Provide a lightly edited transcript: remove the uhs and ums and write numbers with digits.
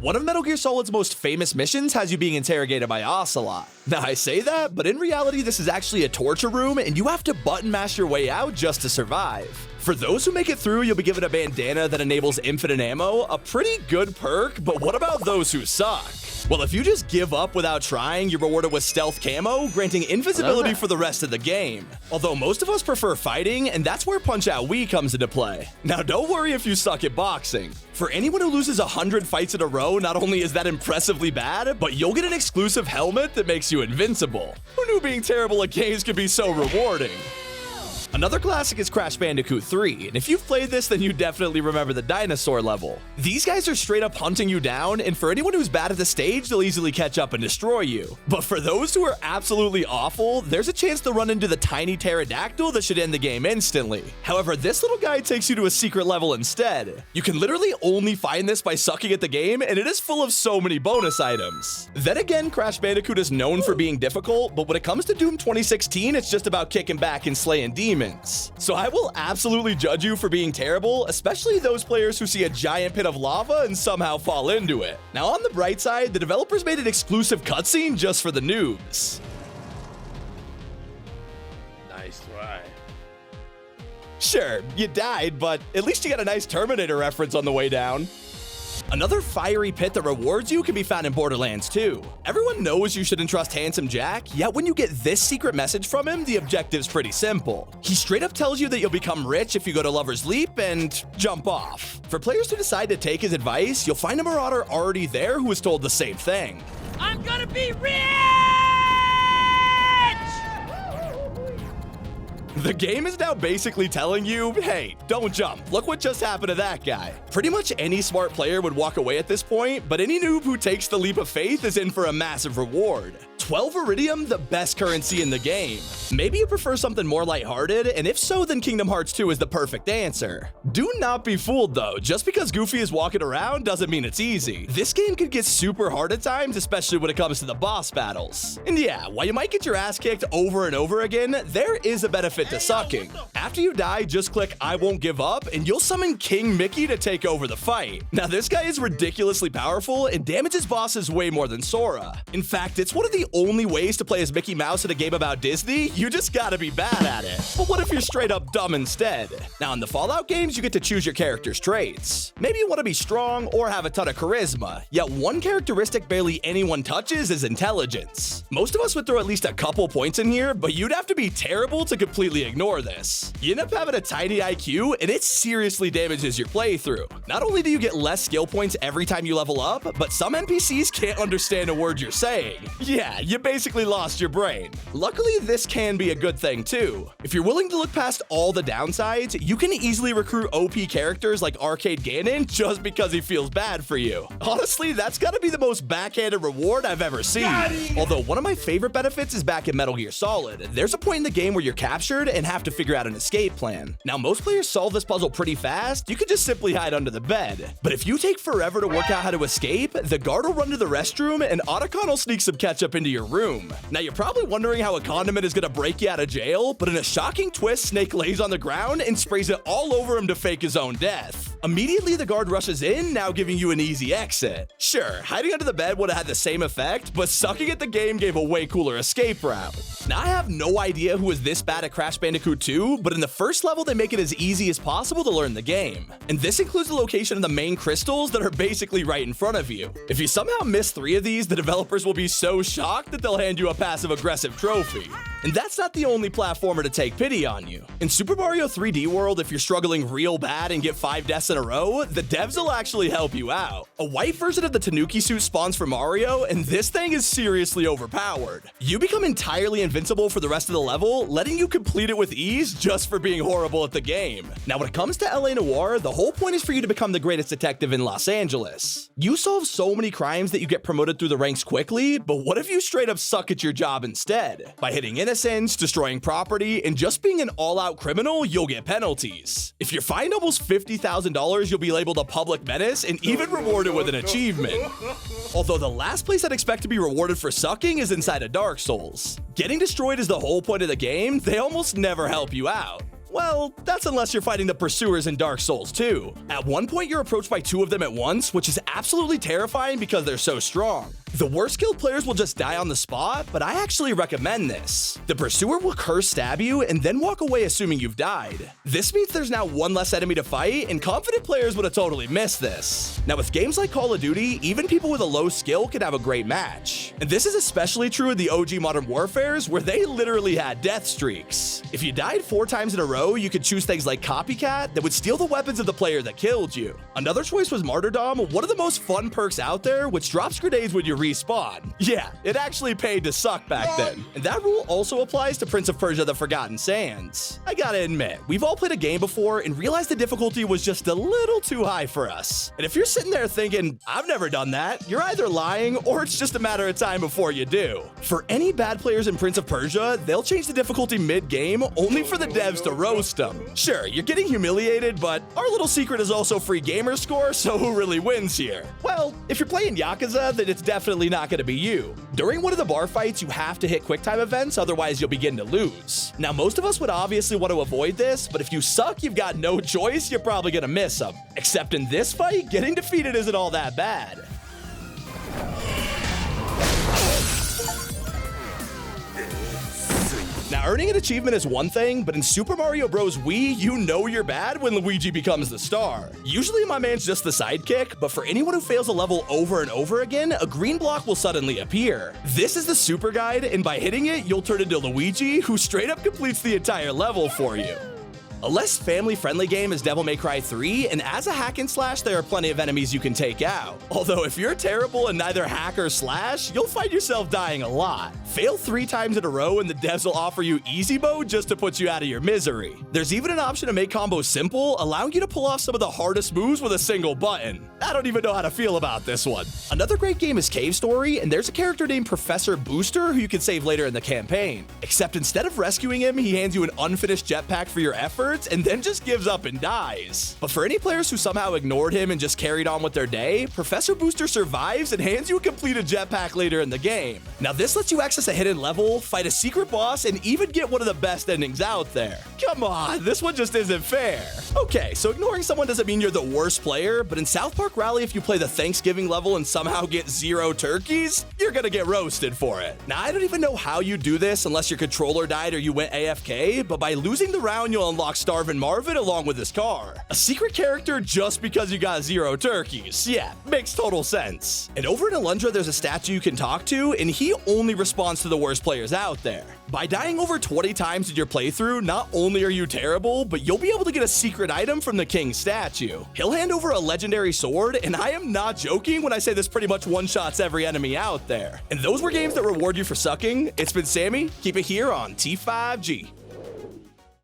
One of Metal Gear Solid's most famous missions has you being interrogated by Ocelot. Now I say that, but in reality this is actually a torture room and you have to button mash your way out just to survive. For those who make it through, you'll be given a bandana that enables infinite ammo, a pretty good perk, but what about those who suck? Well, if you just give up without trying, you're rewarded with stealth camo, granting invisibility for the rest of the game. Although most of us prefer fighting, and that's where Punch-Out Wii comes into play. Now don't worry if you suck at boxing. For anyone who loses 100 fights in a row, not only is that impressively bad, but you'll get an exclusive helmet that makes you invincible. Who knew being terrible at games could be so rewarding? Another classic is Crash Bandicoot 3, and if you've played this, then you definitely remember the dinosaur level. These guys are straight up hunting you down, and for anyone who's bad at the stage, they'll easily catch up and destroy you. But for those who are absolutely awful, there's a chance to run into the tiny pterodactyl that should end the game instantly. However, this little guy takes you to a secret level instead. You can literally only find this by sucking at the game, and it is full of so many bonus items. Then again, Crash Bandicoot is known for being difficult, but when it comes to Doom 2016, it's just about kicking back and slaying demons. So I will absolutely judge you for being terrible, especially those players who see a giant pit of lava and somehow fall into it. Now on the bright side, the developers made an exclusive cutscene just for the noobs. Nice try. Sure, you died, but at least you got a nice Terminator reference on the way down. Another fiery pit that rewards you can be found in Borderlands 2. Everyone knows you shouldn't trust Handsome Jack, yet when you get this secret message from him, the objective's pretty simple. He straight up tells you that you'll become rich if you go to Lover's Leap and jump off. For players who decide to take his advice, you'll find a marauder already there who was told the same thing. I'm gonna be rich! The game is now basically telling you, hey, don't jump. Look what just happened to that guy. Pretty much any smart player would walk away at this point, but any noob who takes the leap of faith is in for a massive reward. 12 Iridium, the best currency in the game. Maybe you prefer something more lighthearted, and if so, then Kingdom Hearts 2 is the perfect answer. Do not be fooled though, just because Goofy is walking around doesn't mean it's easy. This game could get super hard at times, especially when it comes to the boss battles. And yeah, while you might get your ass kicked over and over again, there is a benefit to sucking. After you die, just click I won't give up, and you'll summon King Mickey to take over the fight. Now this guy is ridiculously powerful and damages bosses way more than Sora. In fact, it's one of the only ways to play as Mickey Mouse in a game about Disney. You just gotta be bad at it. But what if you're straight up dumb instead? Now in the Fallout games, you get to choose your character's traits. Maybe you want to be strong or have a ton of charisma, yet one characteristic barely anyone touches is intelligence. Most of us would throw at least a couple points in here, but you'd have to be terrible to completely ignore this. You end up having a tiny IQ, and it seriously damages your playthrough. Not only do you get less skill points every time you level up, but some NPCs can't understand a word you're saying. Yeah, you basically lost your brain. Luckily, this can be a good thing too. If you're willing to look past all the downsides, you can easily recruit OP characters like Arcade Ganon just because he feels bad for you. Honestly, that's gotta be the most backhanded reward I've ever seen. Although one of my favorite benefits is back in Metal Gear Solid. There's a point in the game where you're captured and have to figure out an escape plan. Now, most players solve this puzzle pretty fast. You can just simply hide under the bed. But if you take forever to work out how to escape, the guard will run to the restroom and Otacon will sneak some ketchup into your room. Now, you're probably wondering how a condiment is gonna break you out of jail, but in a shocking twist, Snake lays on the ground and sprays it all over him to fake his own death. Immediately, the guard rushes in, now giving you an easy exit. Sure, hiding under the bed would have had the same effect, but sucking at the game gave a way cooler escape route. Now, I have no idea who is this bad at Crash Bandicoot 2, but in the first level, they make it as easy as possible to learn the game. And this includes the location of the main crystals that are basically right in front of you. If you somehow miss 3 of these, the developers will be so shocked that they'll hand you a passive-aggressive trophy. And that's not the only platformer to take pity on you. In Super Mario 3D World, if you're struggling real bad and get 5 deaths in a row, the devs will actually help you out. A white version of the Tanuki suit spawns for Mario, and this thing is seriously overpowered. You become entirely invincible for the rest of the level, letting you complete it with ease just for being horrible at the game. Now, when it comes to LA Noire, the whole point is for you to become the greatest detective in Los Angeles. You solve so many crimes that you get promoted through the ranks quickly, but what if you straight up suck at your job instead? By hitting innocents, destroying property, and just being an all-out criminal, you'll get penalties. If you're fined almost $50,000, you'll be labeled a public menace and even rewarded with an achievement. Although the last place I'd expect to be rewarded for sucking is inside of Dark Souls. Getting destroyed is the whole point of the game, they almost never help you out. Well, that's unless you're fighting the Pursuers in Dark Souls 2. At one point, you're approached by 2 of them at once, which is absolutely terrifying because they're so strong. The worst skilled players will just die on the spot, but I actually recommend this. The Pursuer will curse stab you and then walk away assuming you've died. This means there's now one less enemy to fight, and confident players would have totally missed this. Now with games like Call of Duty, even people with a low skill can have a great match. And this is especially true in the OG Modern Warfares, where they literally had death streaks. If you died 4 times in a row, you could choose things like Copycat that would steal the weapons of the player that killed you. Another choice was Martyrdom, one of the most fun perks out there, which drops grenades when you respawn. Yeah, it actually paid to suck back then. And that rule also applies to Prince of Persia: The Forgotten Sands. I gotta admit, we've all played a game before and realized the difficulty was just a little too high for us. And if you're sitting there thinking, I've never done that, you're either lying or it's just a matter of time before you do. For any bad players in Prince of Persia, they'll change the difficulty mid-game only for the devs to roast them. Sure, you're getting humiliated, but our little secret is also free gamer score, so who really wins here? Well, if you're playing Yakuza, then it's definitely not gonna be you. During one of the bar fights, you have to hit QuickTime events, otherwise you'll begin to lose. Now, most of us would obviously want to avoid this, but if you suck, you've got no choice, you're probably gonna miss them. Except in this fight, getting defeated isn't all that bad. Now, earning an achievement is one thing, but in Super Mario Bros. Wii, you know you're bad when Luigi becomes the star. Usually my man's just the sidekick, but for anyone who fails a level over and over again, a green block will suddenly appear. This is the super guide, and by hitting it, you'll turn into Luigi, who straight up completes the entire level for you. A less family-friendly game is Devil May Cry 3, and as a hack and slash, there are plenty of enemies you can take out. Although if you're terrible and neither hack or slash, you'll find yourself dying a lot. Fail 3 times in a row and the devs will offer you easy mode just to put you out of your misery. There's even an option to make combos simple, allowing you to pull off some of the hardest moves with a single button. I don't even know how to feel about this one. Another great game is Cave Story, and there's a character named Professor Booster who you can save later in the campaign. Except instead of rescuing him, he hands you an unfinished jetpack for your effort, and then just gives up and dies. But for any players who somehow ignored him and just carried on with their day, Professor Booster survives and hands you a completed jetpack later in the game. Now this lets you access a hidden level, fight a secret boss, and even get one of the best endings out there. Come on, this one just isn't fair. Okay, so ignoring someone doesn't mean you're the worst player, but in South Park Rally, if you play the Thanksgiving level and somehow get 0 turkeys, you're gonna get roasted for it. Now I don't even know how you do this unless your controller died or you went AFK, but by losing the round, you'll unlock Starvin' Marvin along with his car. A secret character just because you got 0 turkeys. Yeah, makes total sense. And over in Alundra, there's a statue you can talk to, and he only responds to the worst players out there. By dying over 20 times in your playthrough, not only are you terrible, but you'll be able to get a secret item from the king's statue. He'll hand over a legendary sword, and I am not joking when I say this pretty much one-shots every enemy out there. And those were games that reward you for sucking. It's been Sammy. Keep it here on T5G.